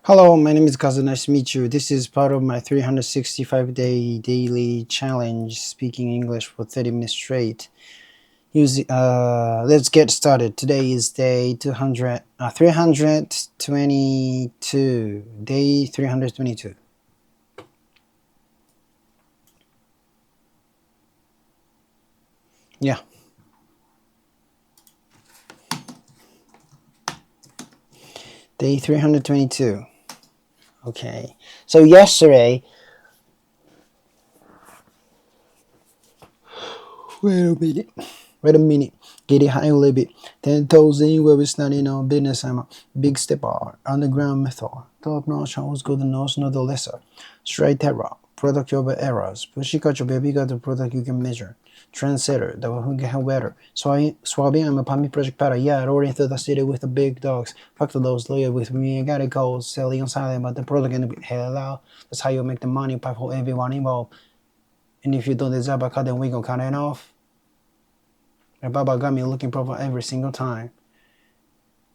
Hello, my name is Kazu. Nice to meet you. This is part of my 365-day daily challenge, speaking English for 30 minutes straight. Let's get started. Today is day 322. Day 322. Yeah. Day 322. Okay. So yesterday, wait a minute. Get it high a little bit. 10,000 where we studying on business. I'm a big stepper. Underground method. Top notch. Always good nose, not the lesser. Straight error. Product over errors. Pushikacho baby got the product you can measure. Trendsetter. The one who can better. Swabbing. I'm a Pami project pattern. Yeah, rolling through the city with the big dogs. Fuck to those loyal with me. I got it cold. Selling on silent, but the product can be hell out. That's how you make the money pie for everyone involved. And if you don't deserve a cut, then we gon' cut it off. And Baba got me looking proper every single time.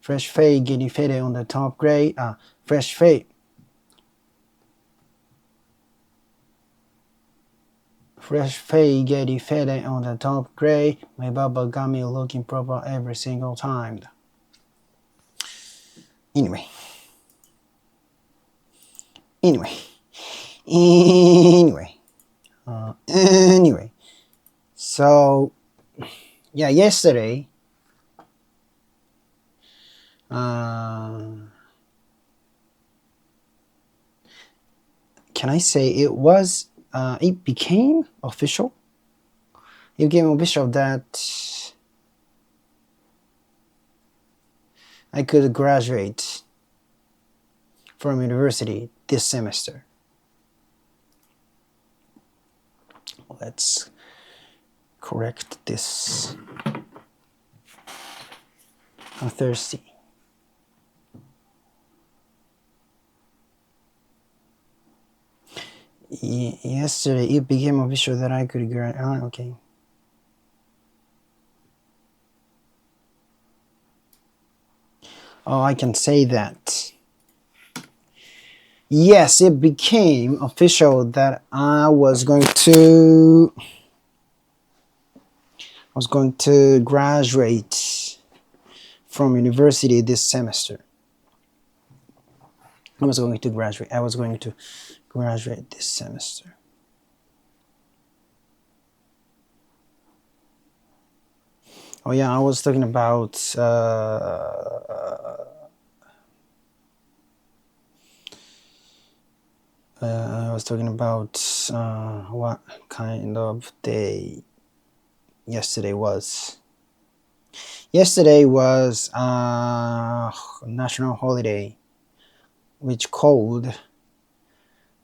Fresh fade getting faded on the top grade. Fresh fade. Fresh fade getting faded on the top grade. My Baba got me looking proper every single time. Anyway. So, yeah, yesterday, can I say it was, it became official? It became official that I could graduate from university this semester. Let's correct this. I'm thirsty. Yesterday, it became official that I could graduate. Okay. Oh, I can say that. Yes, it became official that I was going to graduate from university this semester. I was going to graduate this semester. Oh yeah, I was talking about what kind of day yesterday was. Yesterday was national holiday, which called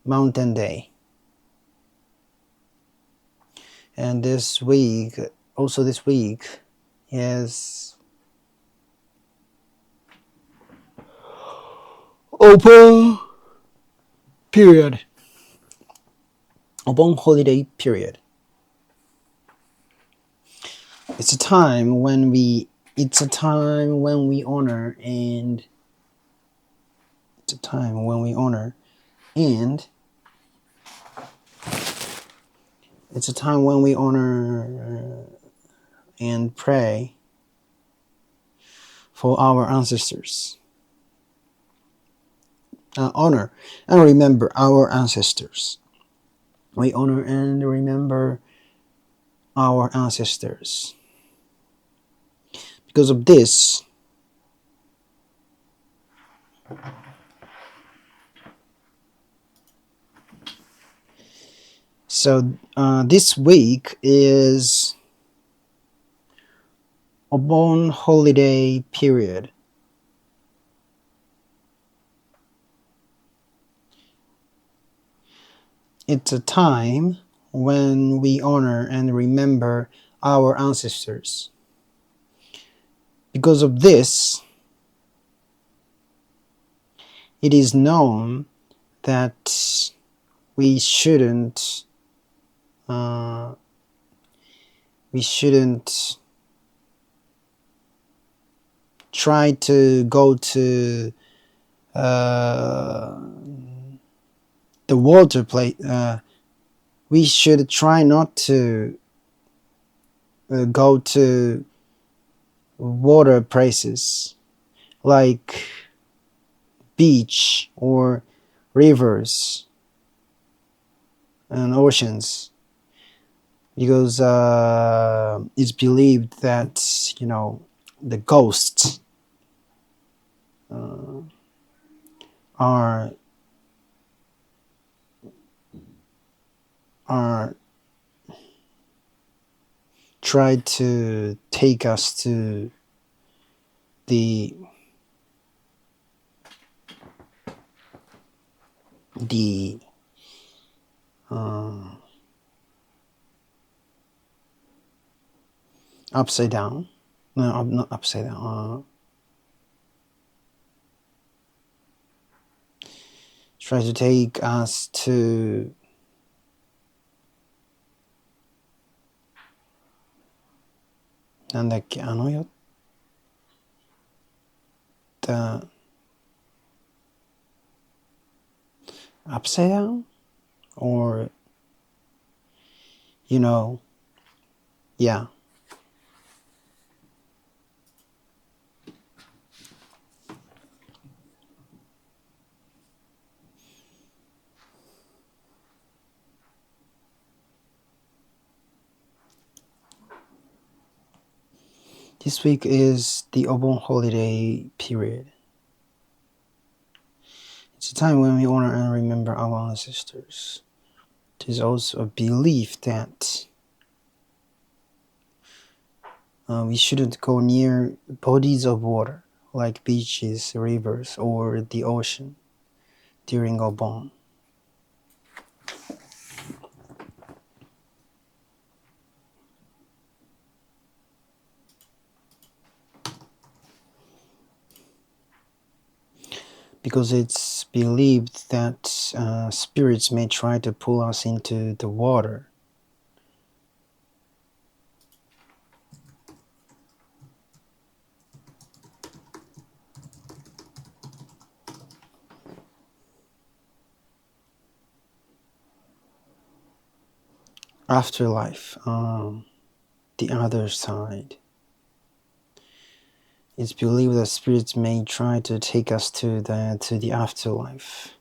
Mountain Day. And this week is open holiday period. It's a time when we honor and pray for our ancestors. Honor and remember our ancestors. We honor and remember our ancestors. Because of this, so this week is a bon holiday period. It's a time when we honor and remember our ancestors. Because of this, it is known that we shouldn't try to go to the water play. We should try not to go to water places like beach or rivers and oceans, because it's believed that the ghosts are try to take us to the upside down. No, not upside down. Try to take us to upside down, or yeah. This week is the Obon holiday period. It's a time when we honor and remember our ancestors. There's also a belief that we shouldn't go near bodies of water like beaches, rivers, or the ocean during Obon. Because it's believed that spirits may try to pull us into the water. Afterlife, the other side. It's believed that spirits may try to take us to the afterlife.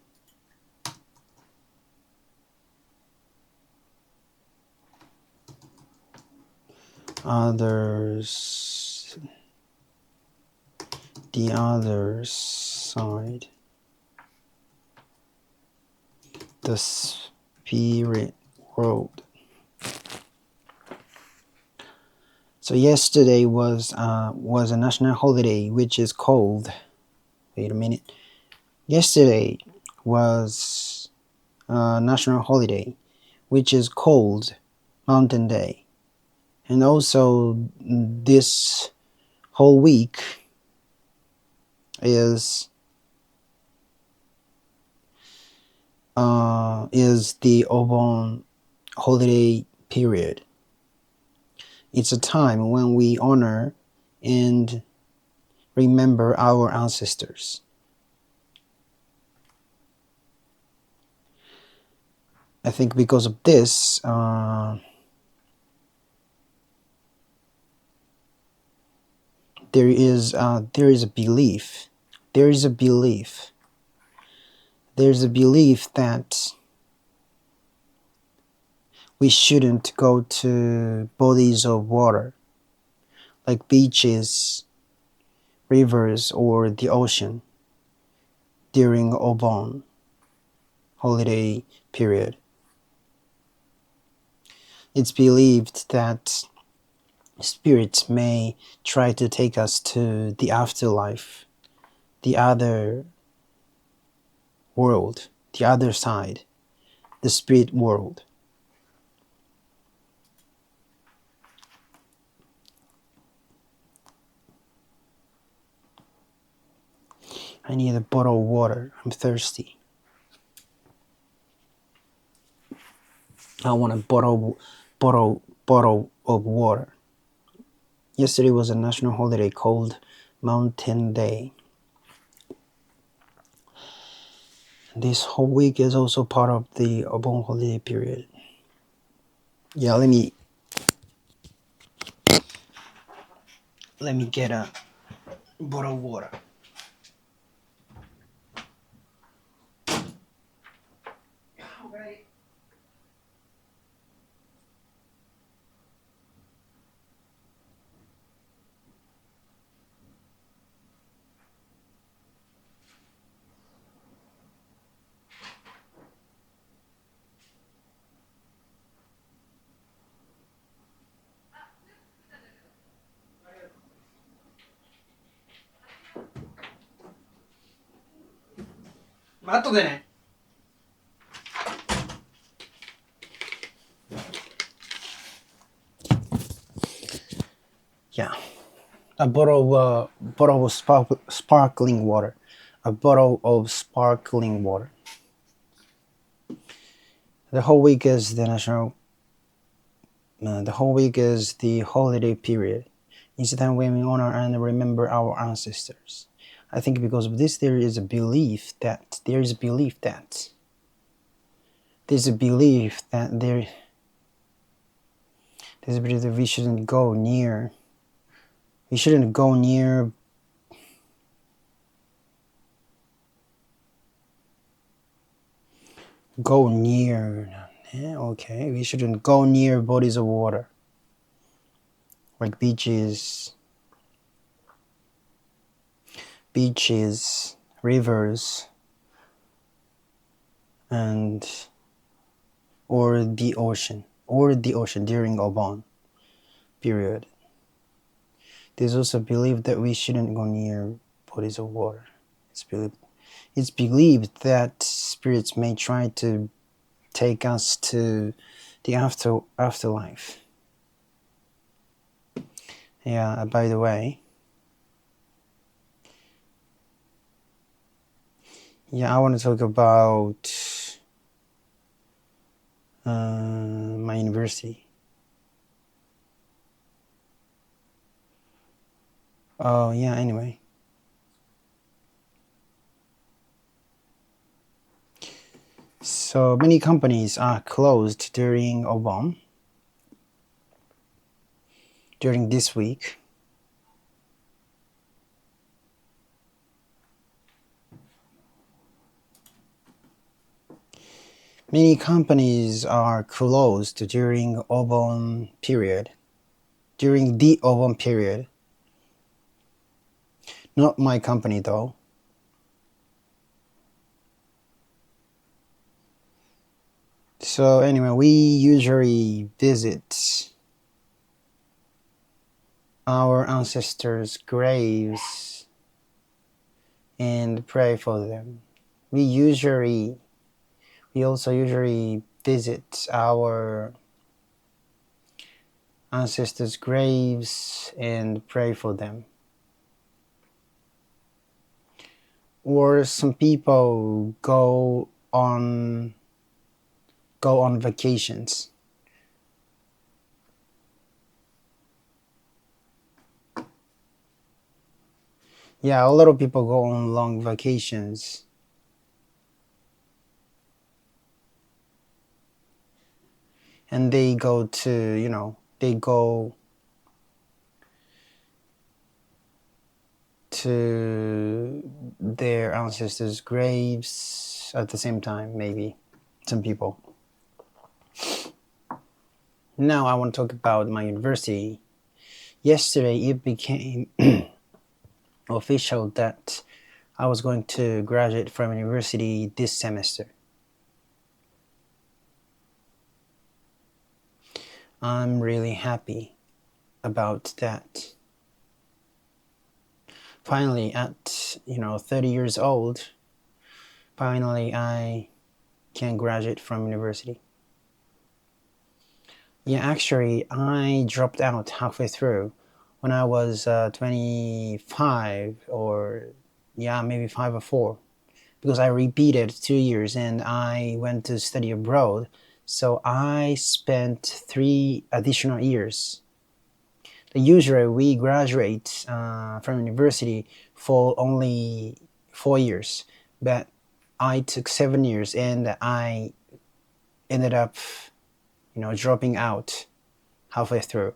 The other side, the spirit world. So yesterday was a national holiday, which is called. Wait a minute. Yesterday was a national holiday, which is called Mountain Day, and also this whole week is the Obon holiday period. It's a time when we honor and remember our ancestors. I think because of this, there is a belief. There's a belief that we shouldn't go to bodies of water like beaches, rivers, or the ocean during Obon holiday period. It's believed that spirits may try to take us to the afterlife, the other world, the other side, the spirit world. I need a bottle of water. I'm thirsty. I want a bottle of water. Yesterday was a national holiday called Mountain Day. This whole week is also part of the Obon holiday period. Yeah, let me get a bottle of water. Yeah, a bottle of sparkling water. A bottle of sparkling water. The whole week is the whole week is the holiday period. It's the time when we honor and remember our ancestors. I think because of this, there is a belief that there's a belief that we shouldn't go near. We shouldn't go near. Go near. Okay, we shouldn't go near bodies of water, like beaches, rivers, and or the ocean during Obon period. There's also believed that we shouldn't go near bodies of water. It's believed that spirits may try to take us to the afterlife. Yeah, by the way, yeah, I want to talk about my university. Oh, yeah, anyway. So many companies are closed during Obon, during this week. Many companies are closed during Obon period. During the Obon period. Not my company though. So anyway, we usually visit our ancestors' graves and pray for them. We also usually visit our ancestors' graves and pray for them. Or some people go on vacations. Yeah, a lot of people go on long vacations. And they go to, they go to their ancestors' graves at the same time, maybe, some people. Now I want to talk about my university. Yesterday it became official that I was going to graduate from university this semester. I'm really happy about that. Finally, at 30 years old, finally I can graduate from university. Yeah, actually, I dropped out halfway through when I was 25, or maybe 5 or 4, because I repeated 2 years and I went to study abroad. So I spent 3 additional years. Usually we graduate from university for only 4 years, but I took 7 years, and I ended up, dropping out halfway through.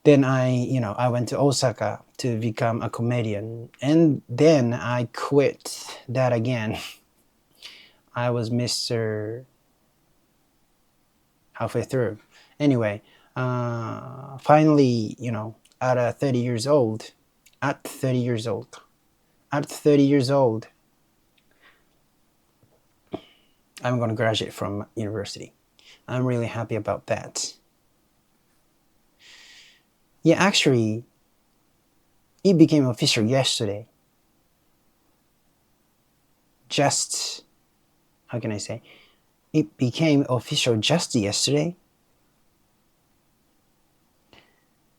Then I went to Osaka to become a comedian, and then I quit that again. I was Mr. halfway through. Anyway, finally, at 30 years old, at 30 years old, at 30 years old, I'm going to graduate from university. I'm really happy about that. Yeah, actually, it became official yesterday. Just, how can I say? It became official just yesterday.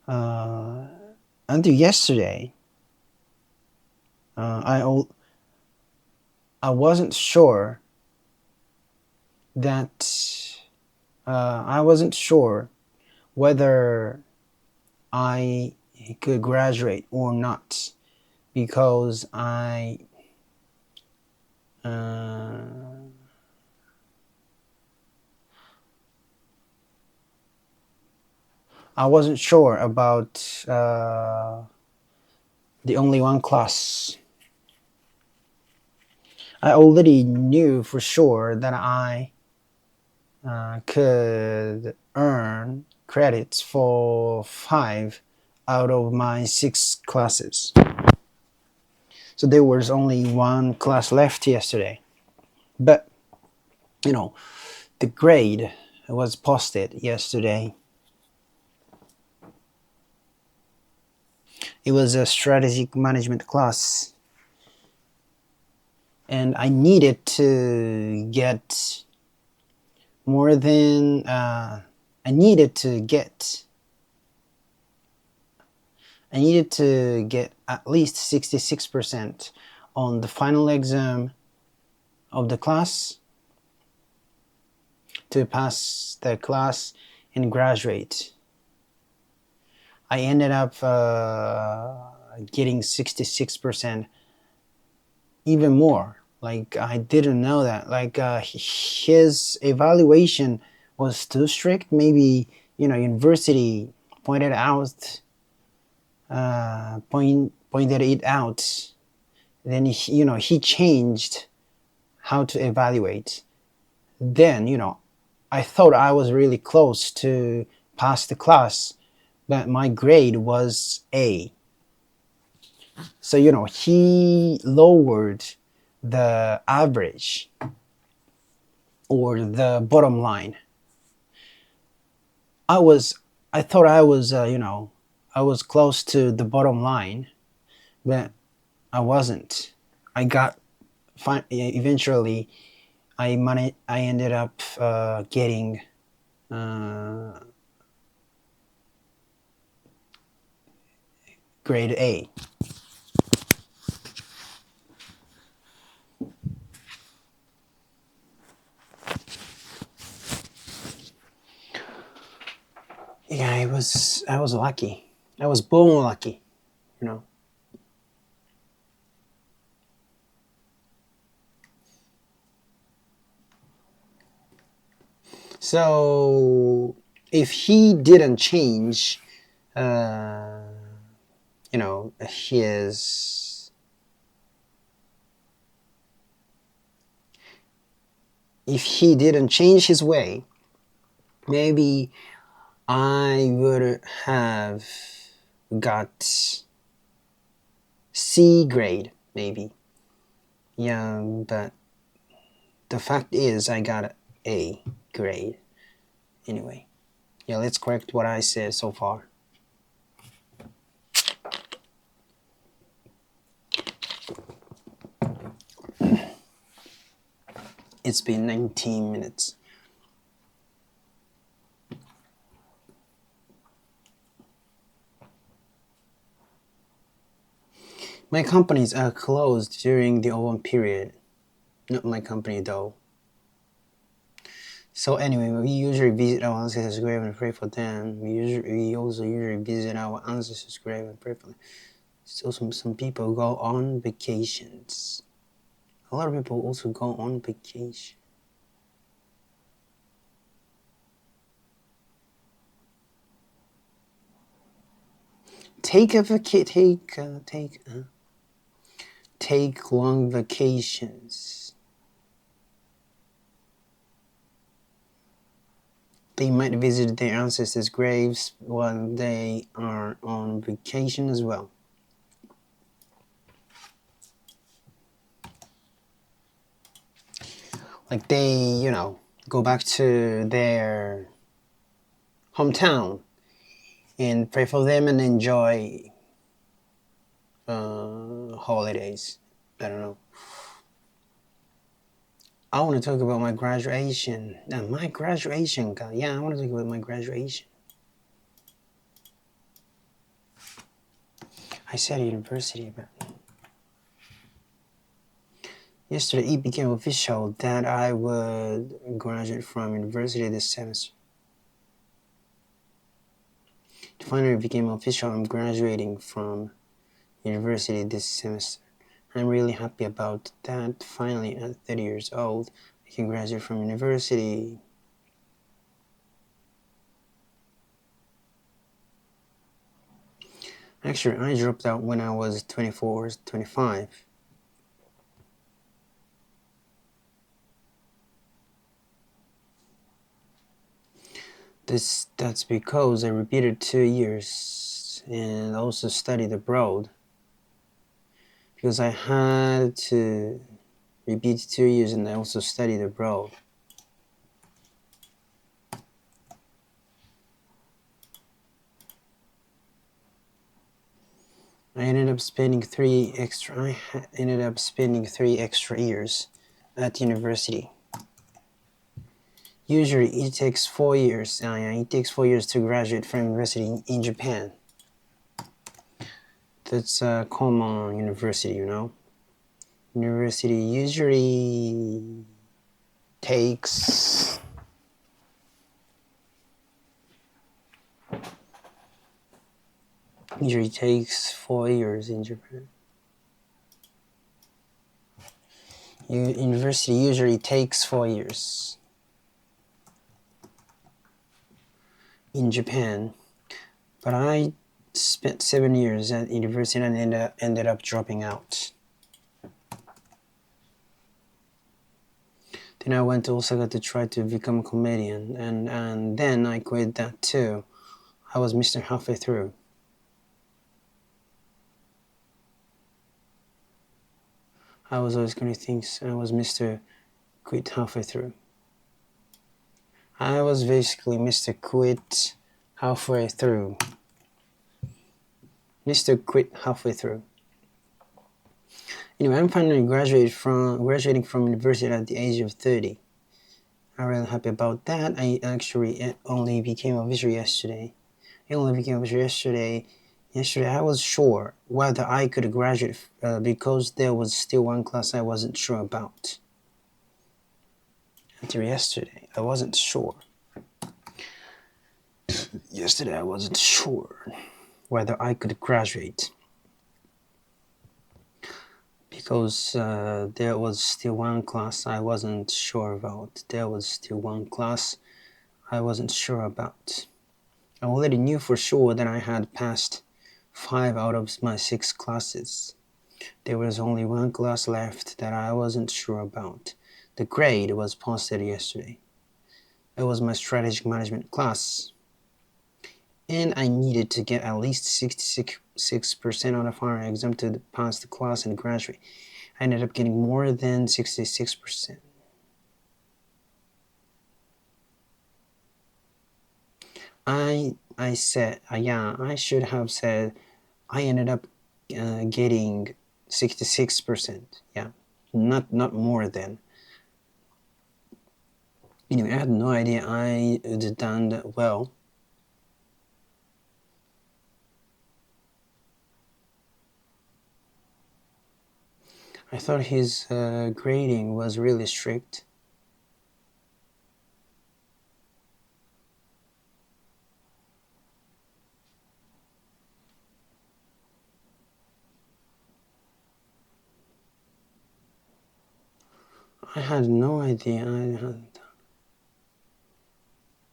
Until yesterday, I wasn't sure that I wasn't sure whether I could graduate or not, because I wasn't sure about the only one class. I already knew for sure that I could earn credits for 5 out of my 6 classes. So there was only one class left yesterday. But, the grade was posted yesterday. It was a strategic management class. And I needed to get more than, I needed to get at least 66% on the final exam of the class to pass the class and graduate. I ended up getting 66%, even more. Like, I didn't know that. Like, his evaluation was too strict. Maybe, university pointed it out. Then he changed how to evaluate. Then I thought I was really close to pass the class, but my grade was A. So he lowered the average or the bottom line. I thought I was I was close to the bottom line, but I wasn't. I got eventually. I ended up getting grade A. Yeah, I was lucky. I was born lucky, So if he didn't change, his, if he didn't change his way, maybe I would have got C grade, maybe. Yeah, but the fact is I got A grade. Anyway, yeah, let's correct what I said so far. It's been 19 minutes. My companies are closed during the open period. Not my company though. So anyway, we usually visit our ancestors' grave and pray for them. We also usually visit our ancestors' grave and pray for them. So some people go on vacations. A lot of people also go on vacation. Take long vacations. They might visit their ancestors' graves while they are on vacation as well. Like they, go back to their hometown and pray for them and enjoy holidays. I don't know. I want to talk about my graduation. My graduation, God. Yeah, I want to talk about my graduation. I said university, but yesterday it became official that I would graduate from university this semester. It finally became official. I'm graduating from university this semester. I'm really happy about that. Finally, at 30 years old, I can graduate from university. Actually, I dropped out when I was 24, 25. That's because I repeated 2 years and also studied abroad. Because I had to repeat 2 years and I also studied abroad. I ended up spending 3 extra years at university. Usually it takes 4 years. It takes 4 years to graduate from university in Japan. That's a common university, University usually takes Usually takes 4 years in Japan. University usually takes 4 years in Japan, but I spent 7 years at university and ended up dropping out. Then I went to Osaka to try to become a comedian, and then I quit that too. I was Mr. Halfway Through. I was always going to think I was Mr. Quit Halfway Through. I was basically Mr. Quit Halfway Through. Mr. Quit Halfway Through. Anyway, I'm finally graduating from university at the age of 30. I'm really happy about that. I actually only became official yesterday. Yesterday I was sure whether I could graduate because there was still one class I wasn't sure about. Until yesterday, I wasn't sure. Yesterday I wasn't sure whether I could graduate because there was still one class I wasn't sure about. I already knew for sure that I had passed 5 out of my 6 classes. There was only one class left that I wasn't sure about. The grade was posted yesterday. It was my strategic management class. And I needed to get at least 66% on the final exam to pass the class and graduate. I ended up getting more than 66%. I should have said I ended up getting 66%. Yeah, not more than. Anyway, I had no idea I had done that well. I thought his grading was really strict. I had no idea.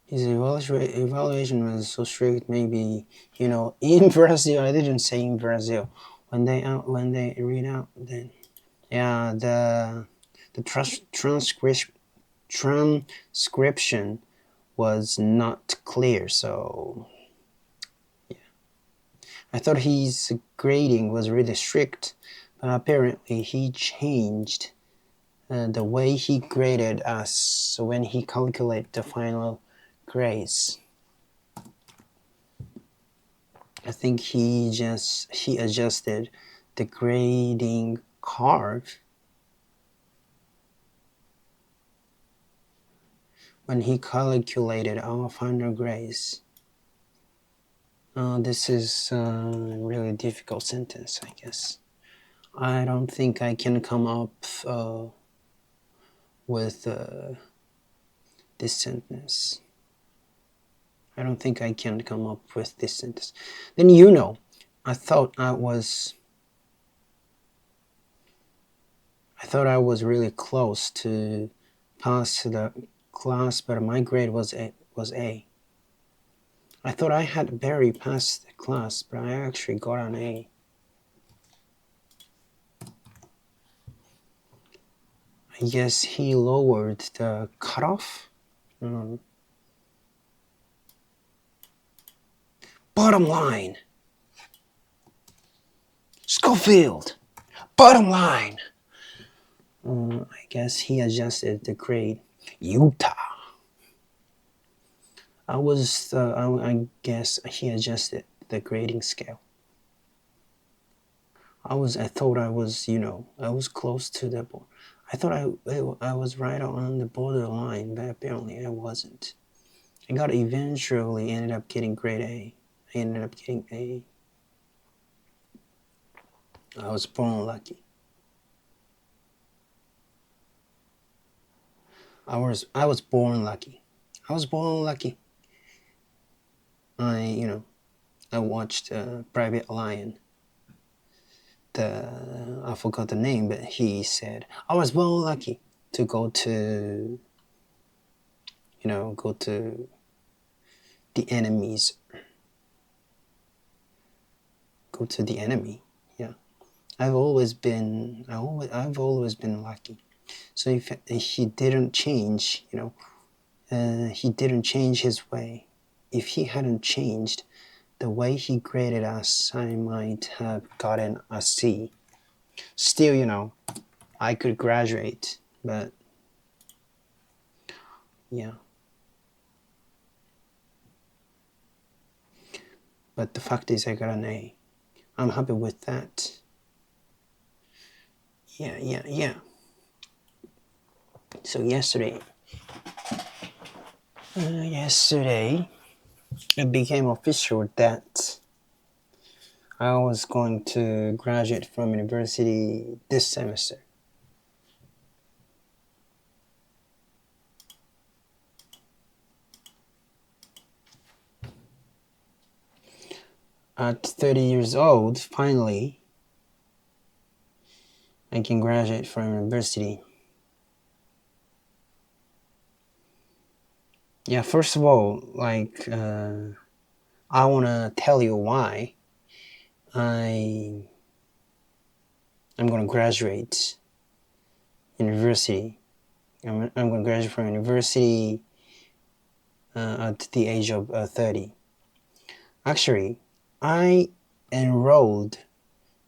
His evaluation was so strict. Maybe, you know, in Brazil. I didn't say in Brazil. When they read out, then yeah, the transcription was not clear. So yeah, I thought his grading was really strict, but apparently he changed the way he graded us when he calculated the final grades. I think he adjusted the grading curve when he calculated our final grades. This is a really difficult sentence, I guess. I don't think I can come up with this sentence. I don't think I can come up with this sentence. Then, you know, I thought I was really close to pass the class, but my grade was A. I thought I had barely passed the class, but I actually got an A. I guess he lowered the cutoff. Bottom line. Schofield. Bottom line. I guess he adjusted the grade. Utah. I guess he adjusted the grading scale. I thought I was, you know, I was close to the board. I thought I was right on the borderline, but apparently I wasn't. I eventually ended up getting grade A. I ended up getting A. I was born lucky. I was born lucky. I was born lucky. I watched Private Lion. I forgot the name, but he said I was born lucky to go to the enemies. Go to the enemy. Yeah, I've always been lucky. So if he didn't change, he didn't change his way. If he hadn't changed the way he graded us, I might have gotten a C. Still, I could graduate, but yeah. But the fact is I got an A. I'm happy with that. Yeah. So yesterday, it became official that I was going to graduate from university this semester. At 30 years old, finally, I can graduate from university. Yeah, first of all, I want to tell you why I'm going to graduate university. I'm going to graduate from university at the age of 30. Actually, I enrolled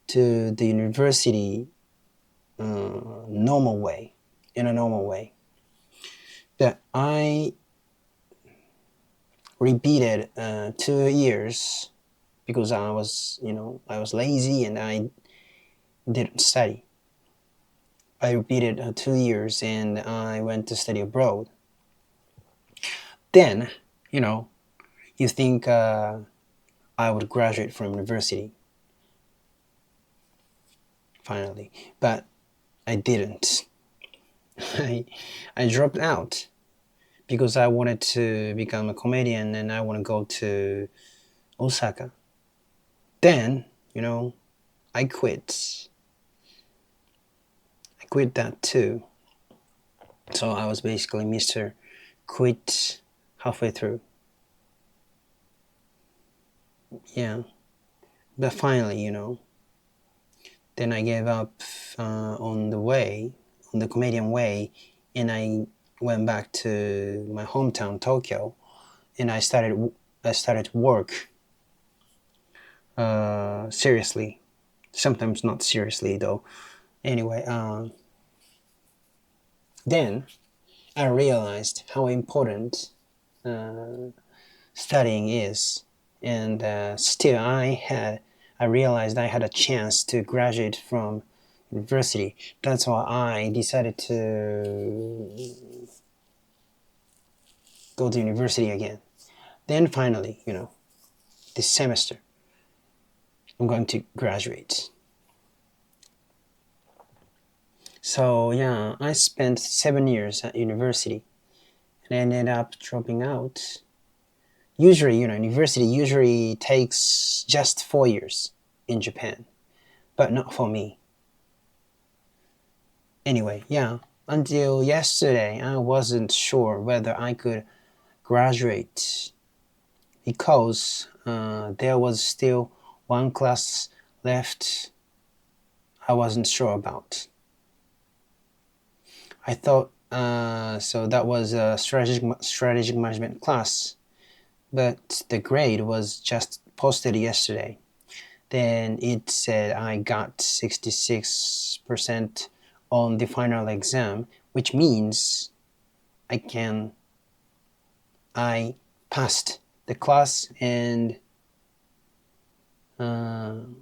to the university in a normal way. That I repeated 2 years because I was lazy and I didn't study. I repeated 2 years and I went to study abroad. Then, you think I would graduate from university finally, but I didn't. I dropped out because I wanted to become a comedian and I want to go to Osaka. Then, I quit. I quit that too. So I was basically Mr. Quit halfway through. Yeah, but finally, then I gave up on the comedian way, and I went back to my hometown, Tokyo, and I started work seriously. Sometimes not seriously though. Anyway, then I realized how important studying is, and still I realized I had a chance to graduate from university. That's why I decided to go to university again. Then finally, this semester, I'm going to graduate. So yeah, I spent 7 years at university and ended up dropping out. Usually, university usually takes just 4 years in Japan, but not for me. Anyway, yeah, until yesterday, I wasn't sure whether I could graduate because there was still one class left I wasn't sure about. I thought so that was a strategic management class, but the grade was just posted yesterday. Then it said I got 66% on the final exam, which means I passed the class, and I'm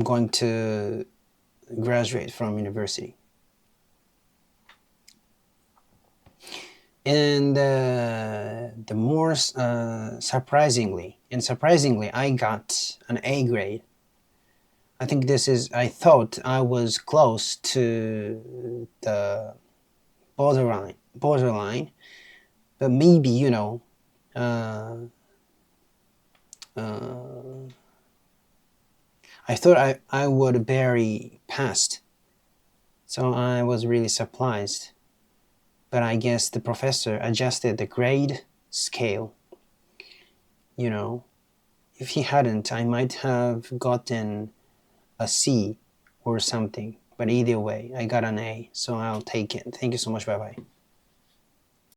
going to graduate from university. And the more surprisingly, I got an A grade. I thought I was close to the borderline, but maybe, I thought I would barely passed. So I was really surprised. But I guess the professor adjusted the grade scale. If he hadn't, I might have gotten a C or something. But either way, I got an A, so I'll take it. Thank you so much. Bye bye.